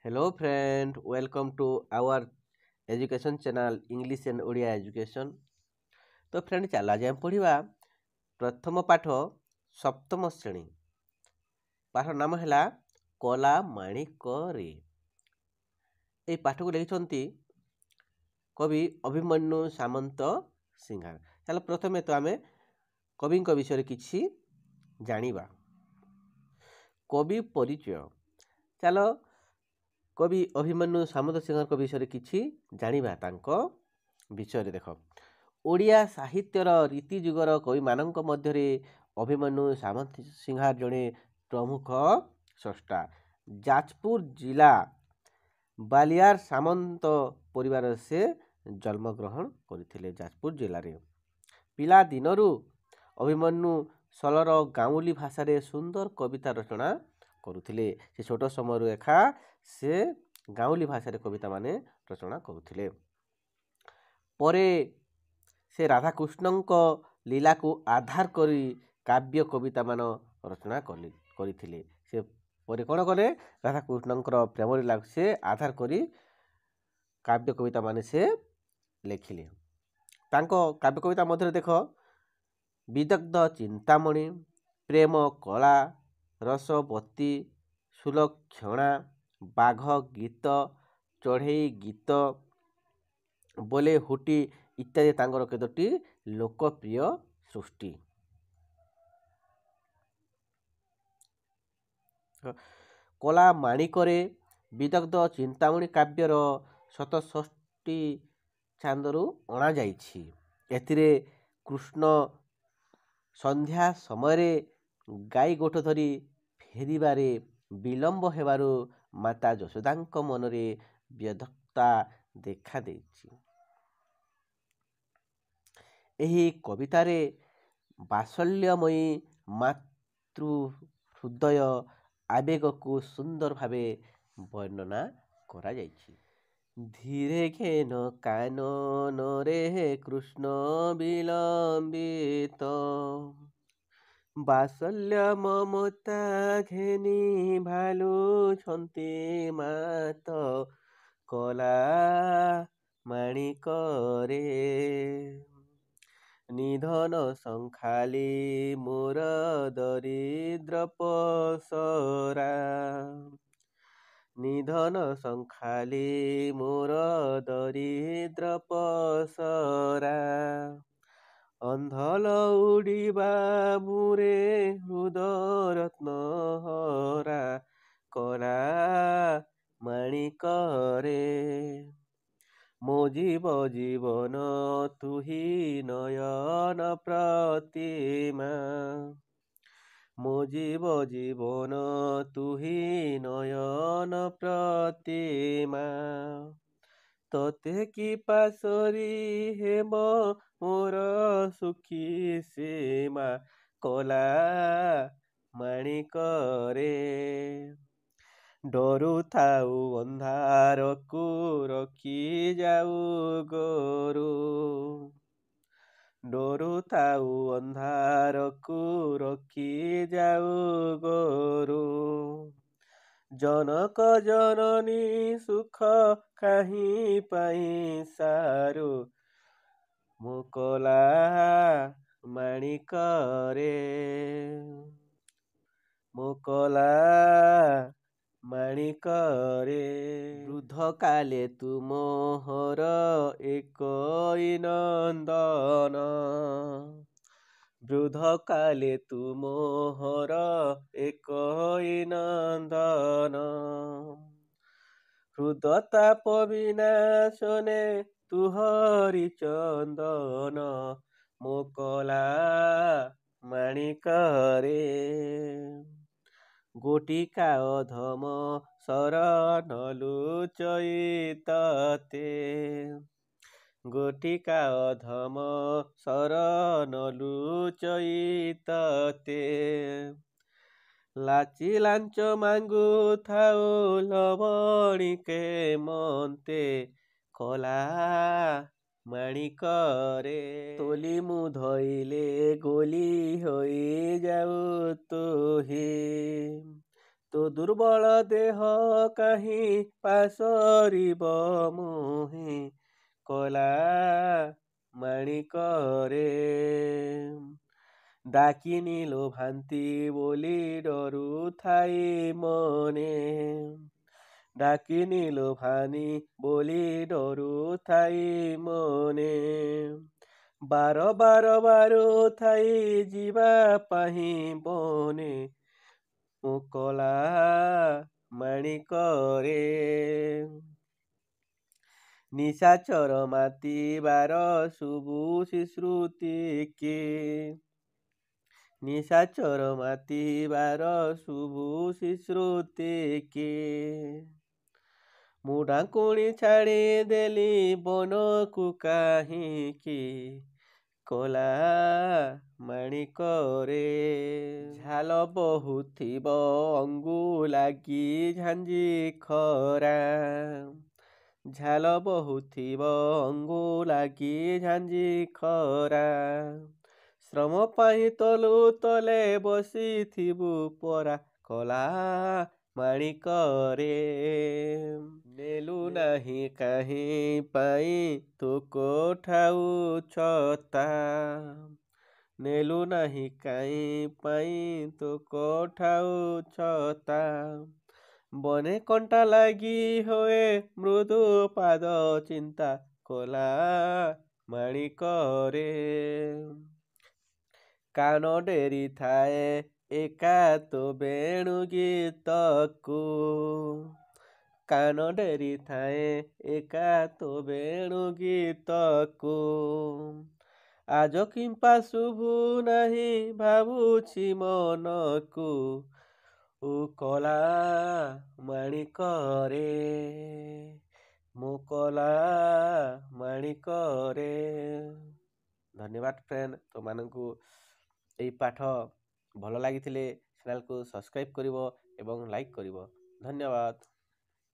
Hello friend, welcome to our education channel English and Odia Education। तो friend ଚାଲ ଆଜି ଆମେ ପଢ଼ିବା ପ୍ରଥମ ପାଠ ସପ୍ତମ ଶ୍ରେଣୀ। ପାଠର ନାମ ହେଲା କଲା ମାଣିକରେ। ଏହି ପାଠକୁ ଲେଖିଛନ୍ତି କବି ଅଭିମନ୍ୟୁ ସାମନ୍ତ ସିଂହାର। ଚାଲ ପ୍ରଥମେ ତ ଆମେ କବିଙ୍କ ବିଷୟରେ କିଛି ଜାଣିବା। କବି ପରିଚୟ। ଚାଲ କବି ଅଭିମନ୍ୟୁ ସାମନ୍ତ ସିଂହାରଙ୍କ ବିଷୟରେ କିଛି ଜାଣିବା। ତାଙ୍କ ବିଷୟରେ ଦେଖ, ଓଡ଼ିଆ ସାହିତ୍ୟର ରୀତି ଯୁଗର କବିମାନଙ୍କ ମଧ୍ୟରେ ଅଭିମନ୍ୟୁ ସାମନ୍ତ ସିଂହାର ଜଣେ ପ୍ରମୁଖ ସ୍ରଷ୍ଟା। ଯାଜପୁର ଜିଲ୍ଲା ବାଲିଆର ସାମନ୍ତ ପରିବାରରେ ସେ ଜନ୍ମଗ୍ରହଣ କରିଥିଲେ। ଯାଜପୁର ଜିଲ୍ଲାରେ ପିଲା ଦିନରୁ ଅଭିମନ୍ୟୁ ସଲର ଗାଉଁଲି ଭାଷାରେ ସୁନ୍ଦର କବିତା ରଚନା କରୁଥିଲେ। ସେ ଛୋଟ ସମୟରୁ ଏକା ସେ ଗାଉଁଲି ଭାଷାରେ କବିତା ମାନେ ରଚନା କରୁଥିଲେ। ପରେ ସେ ରାଧାକୃଷ୍ଣଙ୍କ ଲୀଳାକୁ ଆଧାର କରି କାବ୍ୟ କବିତା ମାନ ରଚନା କରିଥିଲେ। ସେ ପରେ କ'ଣ କଲେ? ରାଧାକୃଷ୍ଣଙ୍କର ପ୍ରେମ ଲୀଳାକୁ ସେ ଆଧାର କରି କାବ୍ୟ କବିତା ମାନେ ସେ ଲେଖିଲେ। ତାଙ୍କ କାବ୍ୟ କବିତା ମଧ୍ୟରେ ଦେଖ, ବିଦଗ୍ଧ ଚିନ୍ତାମଣି, ପ୍ରେମ କଳା, ରସବତୀ, ସୁଲକ୍ଷଣା, ବାଘ ଗୀତ, ଚଢ଼େଇ ଗୀତ, ବୋଲେ ହୁଟି ଇତ୍ୟାଦି ତାଙ୍କର କେତୋଟି ଲୋକପ୍ରିୟ ସୃଷ୍ଟି। କଲା ମାଣିକରେ ବିଦଗ୍ଧ ଚିନ୍ତାମଣି କାବ୍ୟର 67 ଛାନ୍ଦରୁ ଅଣାଯାଇଛି। ଏଥିରେ କୃଷ୍ଣ ସନ୍ଧ୍ୟା ସମୟରେ ଗାଈ ଗୋଠ ଧରି ଫେରିବାରେ ବିଳମ୍ବ ହେବାରୁ ମାତା ଯଶୋଦାଙ୍କ ମନରେ ବ୍ୟଗ୍ରତା ଦେଖାଦେଇଛି। ଏହି କବିତାରେ ବାତ୍ସଲ୍ୟମୟୀ ମାତୃ ହୃଦୟ ଆବେଗକୁ ସୁନ୍ଦର ଭାବେ ବର୍ଣ୍ଣନା କରାଯାଇଛି। ଧୀରେ ଘେନ କାନନରେ କୃଷ୍ଣ ବିଲମ୍ବିତ, ବାତ୍ସଲ୍ୟ ମମତା ଘେନି ଭାଲୁଛନ୍ତି ମାତ, କଲା ମାଣିକରେ ନିଧନ ସଂଖାଲି ମୋର ଦରିଦ୍ର ପସରା, ନିଧନ ସଂଖାଲି ମୋର ଦରିଦ୍ର ପସରା, ଅନ୍ଧଲ ଉଡ଼ିବା ମୁରେ ହୃଦ ରତ୍ନ ହରା, କଲା ମାଣିକରେ ମୋ ଜୀବନ ତୁହି ନୟନ ପ୍ରତିମା, ମୋ ଜୀବନ ତୁହି ନୟନ ପ୍ରତିମା, ତତେ କି ପାଶରି ହେମ ମୋର ସୁଖୀ ସୀମା, କଲା ମାଣିକରେ ଡରୁଥାଉ ଅନ୍ଧାରକୁ ରଖି ଯାଉ ଗୋରୁ, ଡରୁଥାଉ ଅନ୍ଧାରକୁ ରଖି ଯାଉ ଗୋରୁ, ଜନକ ଜନନୀ ସୁଖ କାହିଁ ପାଇଁ ସାରୁ, ମୁଁ କଲା ମାଣିକରେ, ମୁଁ କଲା ମାଣିକରେ। ବୃଦ୍ଧ କାଲେ ତୁମୋହର ଏକଇ ନନ୍ଦନ, ବୃଦ୍ଧ କାଲେ ତୁମୋହର ଏକଇ ନନ୍ଦନ, ହୃଦତାପ ବିନାଶନେ ତୁହରି ଚନ୍ଦନ, ମୋ କଲା ମାଣିକରେ ଗୋଟିକା ଅଧମ ଶରଣ ଲୁଚଇ ତତେ, ଗୋଟିକା ଅଧମ ଶରଣ ଲୁଚଇ ତତେ, ଲାଚି ଲାଞ୍ଚ ମାଗୁଥାଉ ଲବଣିକେ ମନ୍ତେ, କଲା ମାଣିକରେ ତୋଲି ମୁଁ ଧଇଲେ ଗୋଲି ହୋଇ ଯାଉ ତୁହି, ତୋ ଦୁର୍ବଳ ଦେହ କାହିଁ ପାସରିବ ମୋହି କଲା ମାଣିକରେ। ଡାକିନି ଲୋଭାନ୍ତି ବୋଲି ଡରୁଥାଇ ମନେ, ଡାକିନି ଲୋଭାନି ବୋଲି ଡରୁଥାଇ ମନେ। ବାର ବାର ବାରୁଥାଇ ଯିବା ପାଇଁ ବନେ, ମୁଁ କଲା ମାଣିକରେ। ନିଶାଚର ମାତିବାର ଶୁଭୁଛି ଶ୍ରୁତି କି, ନିଶାଚର ମାତିବାର ଶୁଭୁଛି ଶ୍ରୁତି କି। ମୁଁ ଡାକୁଣି ଛାଡ଼ିଦେଲି ବନକୁ କାହିଁକି କଲା ମାଣିକରେ। ଝାଲ ବହୁଥିବ ଅଙ୍ଗୁଲାଗି ଝାଞ୍ଜି ଖରା, ଝାଲ ବହୁଥିବ ଅଙ୍ଗୁଲାଗି ଝାଞ୍ଜି ଖରା। ଶ୍ରମ ପାଇଁ ତଲୁ ତଲେ ବସିଥିବୁ ପରା କଲା ମାଣିକରେ। ନେଲୁ ନାହିଁ କାହିଁ ପାଇଁ ତୁ କୋଠାଉ ଛତା, ନେଲୁ ନାହିଁ କାହିଁ ପାଇଁ ତୁ କୋଠାଉ ଛତା। ବନେ କଣ୍ଟା ଲାଗି ହୁଏ ମୃଦୁ ପାଦ ଚିନ୍ତା କଲା ମାଣିକରେ। କାନ ଡେରି ଥାଏ ଏକା ତୋ ବେଣୁ ଗୀତକୁ, କାନ ଡେରି ଥାଏ ଏକା ତୋ ବେଣୁ ଗୀତକୁ। ଆଜ କିମ୍ପା ଶୁଭୁ ନାହିଁ ଭାବୁଛି ମନକୁ, କଲା ମାଣିକରେ, ମୁଁ କଲା ମାଣିକରେ। ଧନ୍ୟବାଦ ଫ୍ରେଣ୍ଡ, ତୁମମାନଙ୍କୁ ଏହି ପାଠ ଭଲ ଲାଗିଥିଲେ ଚ୍ୟାନେଲକୁ ସବସ୍କ୍ରାଇବ୍ କରିବ ଏବଂ ଲାଇକ୍ କରିବ। ଧନ୍ୟବାଦ।